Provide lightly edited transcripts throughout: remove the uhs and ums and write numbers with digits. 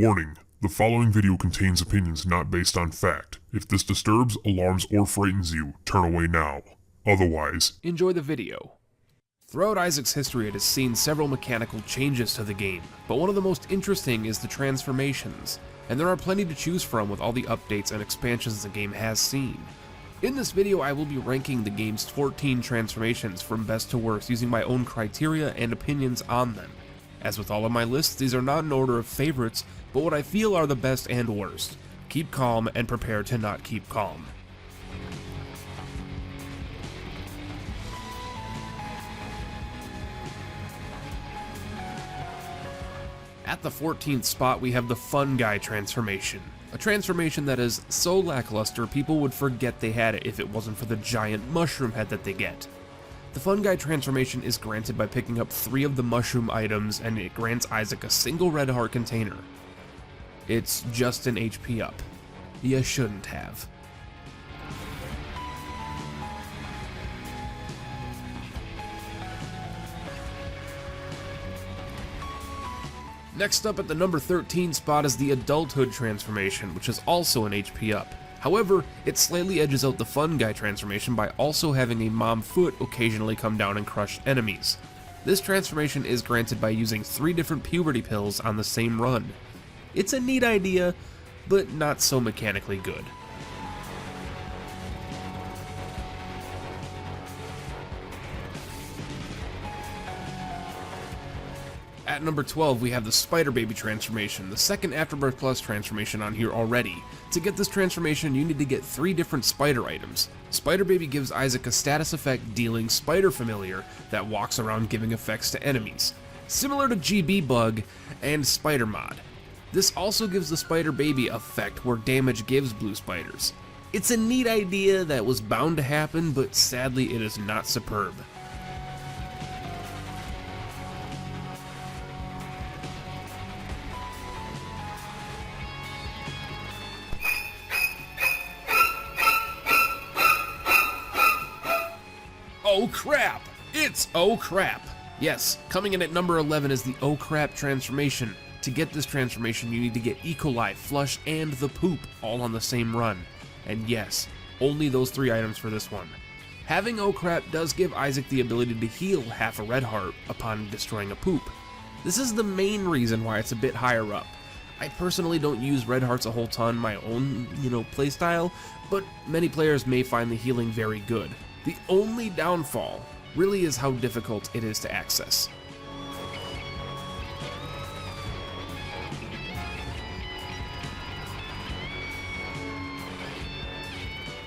Warning, the following video contains opinions not based on fact. If this disturbs, alarms, or frightens you, turn away now. Otherwise, enjoy the video. Throughout Isaac's history, it has seen several mechanical changes to the game, but one of the most interesting is the transformations, and there are plenty to choose from with all the updates and expansions the game has seen. In this video, I will be ranking the game's 14 transformations from best to worst using my own criteria and opinions on them. As with all of my lists, these are not in order of favorites, but what I feel are the best and worst. Keep calm and prepare to not keep calm. At the 14th spot, we have the Fun Guy transformation. A transformation that is so lackluster people would forget they had it if it wasn't for the giant mushroom head that they get. The Fun Guy transformation is granted by picking up 3 of the mushroom items, and it grants Isaac a single red heart container. It's just an HP up. You shouldn't have. Next up at the number 13 spot is the Adulthood transformation, which is also an HP up. However, it slightly edges out the Fun Guy transformation by also having a mom foot occasionally come down and crush enemies. This transformation is granted by using 3 different puberty pills on the same run. It's a neat idea, but not so mechanically good. At number 12, we have the SPIDERBABY transformation, the second Afterbirth Plus transformation on here already. To get this transformation, you need to get 3 different spider items. SPIDERBABY gives Isaac a status effect dealing Spider Familiar that walks around giving effects to enemies, similar to BEELZEBUB and Spider Mod. This also gives the SPIDERBABY effect where damage gives blue spiders. It's a neat idea that was bound to happen, but sadly it is not superb. Oh crap! It's oh crap! Yes, coming in at number 11 is the oh crap transformation. To get this transformation, you need to get E. coli, flush, and the poop all on the same run. And yes, only those 3 items for this one. Having oh crap does give Isaac the ability to heal half a red heart upon destroying a poop. This is the main reason why it's a bit higher up. I personally don't use red hearts a whole ton my own, playstyle, but many players may find the healing very good. The only downfall really is how difficult it is to access.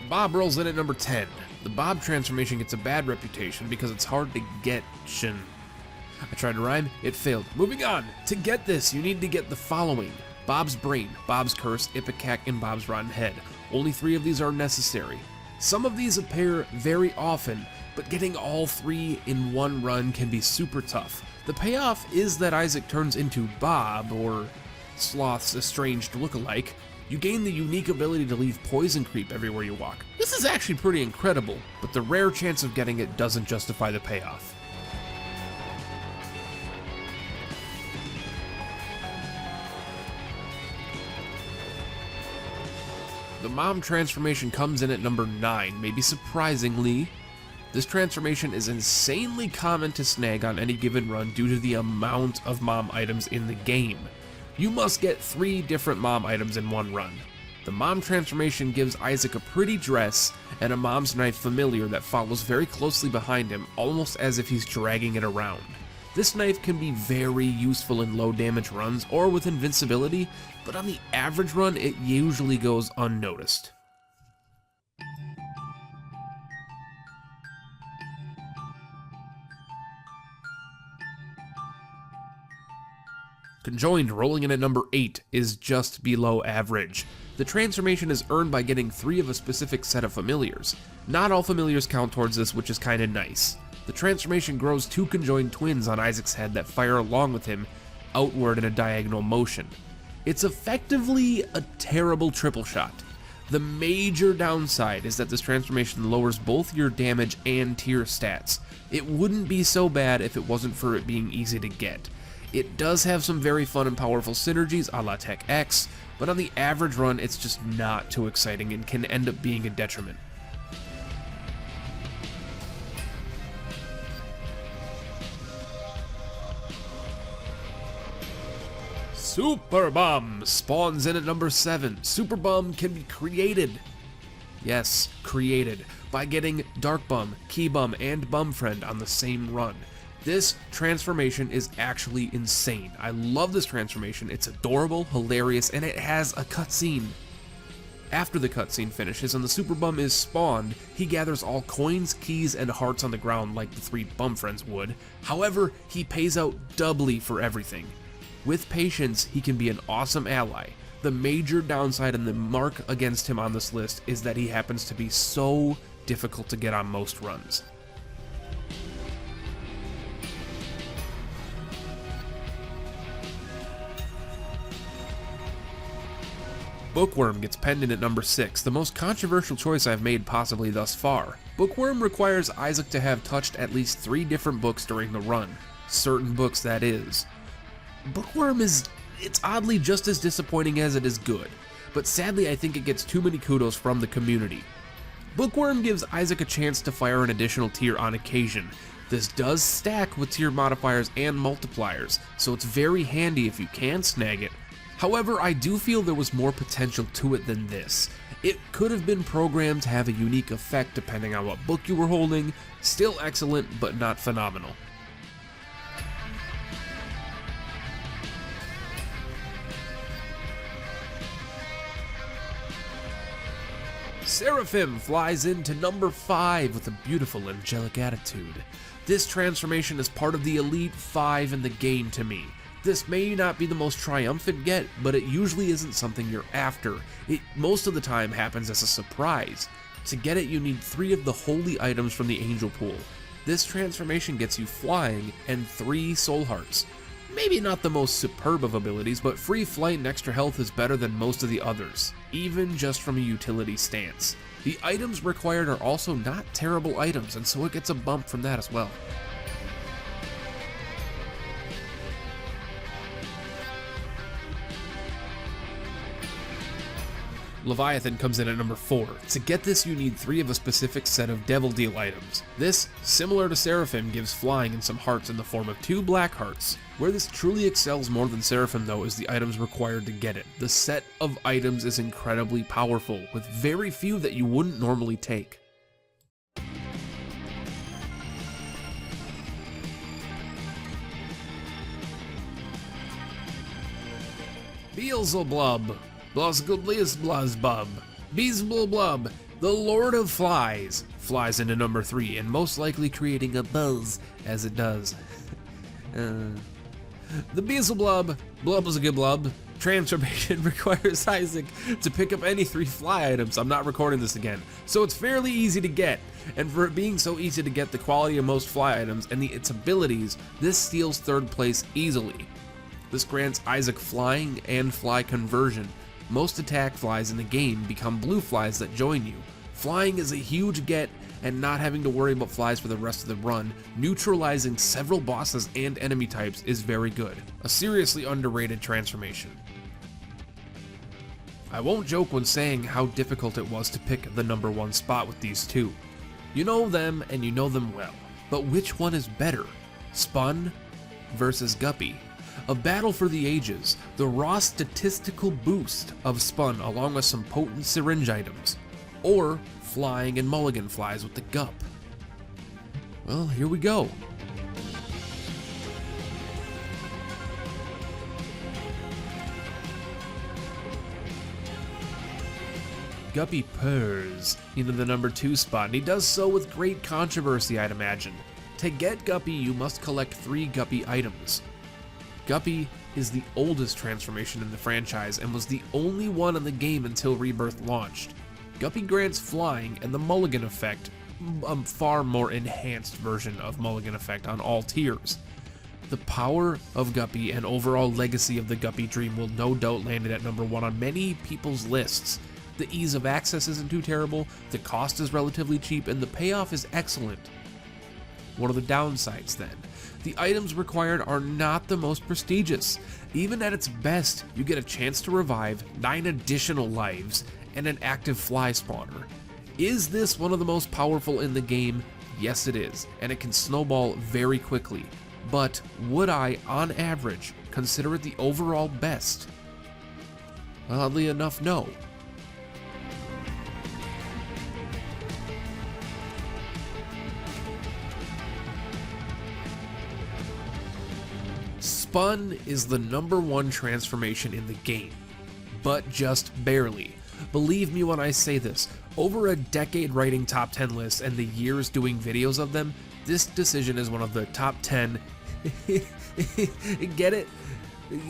Bob rolls in at number 10. The Bob transformation gets a bad reputation because it's hard to get. I tried to rhyme, it failed. Moving on. To get this, you need to get the following: Bob's Brain, Bob's Curse, Ipecac, and Bob's Rotten Head. Only 3 of these are necessary. Some of these appear very often, but getting all 3 in one run can be super tough. The payoff is that Isaac turns into Bob, or Sloth's estranged lookalike. You gain the unique ability to leave poison creep everywhere you walk. This is actually pretty incredible, but the rare chance of getting it doesn't justify the payoff. The Mom transformation comes in at number 9, maybe surprisingly. This transformation is insanely common to snag on any given run due to the amount of Mom items in the game. You must get 3 different Mom items in one run. The Mom transformation gives Isaac a pretty dress and a Mom's Knife Familiar that follows very closely behind him, almost as if he's dragging it around. This knife can be very useful in low damage runs or with invincibility, but on the average run it usually goes unnoticed. Conjoined, rolling in at number 8, is just below average. The transformation is earned by getting 3 of a specific set of familiars. Not all familiars count towards this, which is kinda nice. The transformation grows 2 conjoined twins on Isaac's head that fire along with him, outward in a diagonal motion. It's effectively a terrible triple shot. The major downside is that this transformation lowers both your damage and tier stats. It wouldn't be so bad if it wasn't for it being easy to get. It does have some very fun and powerful synergies a la Tech X, but on the average run it's just not too exciting and can end up being a detriment. Super Bum spawns in at number 7. Super Bum can be created. Yes, created, by getting Dark Bum, Key Bum, and Bum Friend on the same run. This transformation is actually insane. I love this transformation. It's adorable, hilarious, and it has a cutscene. After the cutscene finishes and the Super Bum is spawned, he gathers all coins, keys, and hearts on the ground like the 3 Bum Friends would. However, he pays out doubly for everything. With patience, he can be an awesome ally. The major downside and the mark against him on this list is that he happens to be so difficult to get on most runs. Bookworm gets penned in at number 6, the most controversial choice I've made possibly thus far. Bookworm requires Isaac to have touched at least 3 different books during the run. Certain books, that is. Bookworm it's oddly just as disappointing as it is good, but sadly I think it gets too many kudos from the community. Bookworm gives Isaac a chance to fire an additional tier on occasion. This does stack with tier modifiers and multipliers, so it's very handy if you can snag it. However, I do feel there was more potential to it than this. It could have been programmed to have a unique effect depending on what book you were holding. Still excellent, but not phenomenal. Seraphim flies into number 5 with a beautiful angelic attitude. This transformation is part of the Elite 5 in the game to me. This may not be the most triumphant get, but it usually isn't something you're after. It most of the time happens as a surprise. To get it, you need 3 of the holy items from the angel pool. This transformation gets you flying and 3 soul hearts. Maybe not the most superb of abilities, but free flight and extra health is better than most of the others, even just from a utility stance. The items required are also not terrible items, and so it gets a bump from that as well. Leviathan comes in at number 4. To get this, you need 3 of a specific set of Devil Deal items. This, similar to Seraphim, gives flying and some hearts in the form of 2 black hearts. Where this truly excels more than Seraphim though is the items required to get it. The set of items is incredibly powerful, with very few that you wouldn't normally take. Beelzebub. BEELZEBUB. BEELZEBUB, the Lord of Flies, flies into number 3 and most likely creating a buzz as it does. The Beelzebub, blub transformation requires Isaac to pick up any 3 fly items. I'm not recording this again, so it's fairly easy to get. And for it being so easy to get the quality of most fly items and its abilities, this steals 3rd place easily. This grants Isaac flying and fly conversion. Most attack flies in the game become blue flies that join you. Flying is a huge get, and not having to worry about flies for the rest of the run, neutralizing several bosses and enemy types is very good. A seriously underrated transformation. I won't joke when saying how difficult it was to pick the number 1 spot with these 2. You know them and you know them well, but which one is better? SPUN versus GUPPY. A battle for the ages, the raw statistical boost of SPUN along with some potent syringe items, or flying and mulligan flies with the GUP. Well, here we go. GUPPY purrs into the number 2 spot, and he does so with great controversy, I'd imagine. To get GUPPY, you must collect 3 GUPPY items. GUPPY is the oldest transformation in the franchise and was the only one in the game until Rebirth launched. GUPPY grants flying and the mulligan effect, a far more enhanced version of mulligan effect on all tiers. The power of GUPPY and overall legacy of the GUPPY dream will no doubt land it at number 1 on many people's lists. The ease of access isn't too terrible, the cost is relatively cheap, and the payoff is excellent. What are the downsides then? The items required are not the most prestigious. Even at its best, you get a chance to revive 9 additional lives and an active fly spawner. Is this one of the most powerful in the game? Yes it is, and it can snowball very quickly. But would I, on average, consider it the overall best? Oddly enough, no. SPUN is the #1 transformation in the game, but just barely. Believe me when I say this, over a decade writing top 10 lists and the years doing videos of them, this decision is one of the top 10 get it?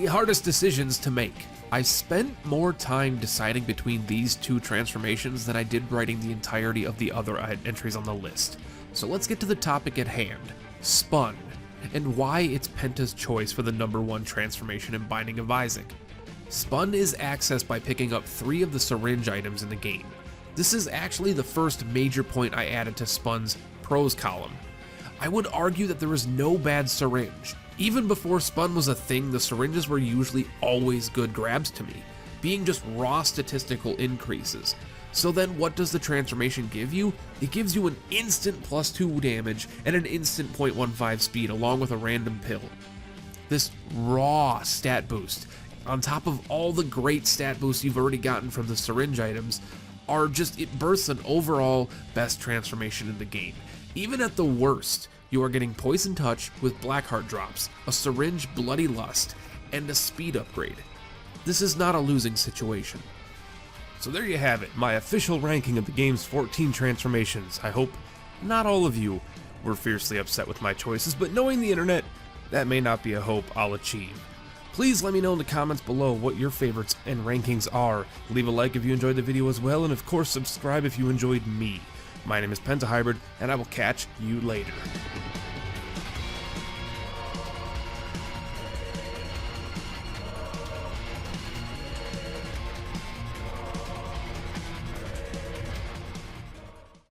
Hardest decisions to make. I spent more time deciding between these 2 transformations than I did writing the entirety of the other entries on the list. So let's get to the topic at hand, SPUN, and why it's Penta's choice for the #1 transformation in Binding of Isaac. SPUN is accessed by picking up 3 of the syringe items in the game. This is actually the first major point I added to SPUN's pros column. I would argue that there is no bad syringe. Even before SPUN was a thing, the syringes were usually always good grabs to me, being just raw statistical increases. So then what does the transformation give you? It gives you an instant +2 damage and an instant 0.15 speed along with a random pill. This raw stat boost, on top of all the great stat boosts you've already gotten from the syringe items, it bursts an overall best transformation in the game. Even at the worst, you are getting Poison Touch with Blackheart drops, a syringe Bloody Lust, and a speed upgrade. This is not a losing situation. So there you have it, my official ranking of the game's 14 transformations. I hope not all of you were fiercely upset with my choices, but knowing the internet, that may not be a hope I'll achieve. Please let me know in the comments below what your favorites and rankings are. Leave a like if you enjoyed the video as well, and of course subscribe if you enjoyed me. My name is Pentahybrid, and I will catch you later.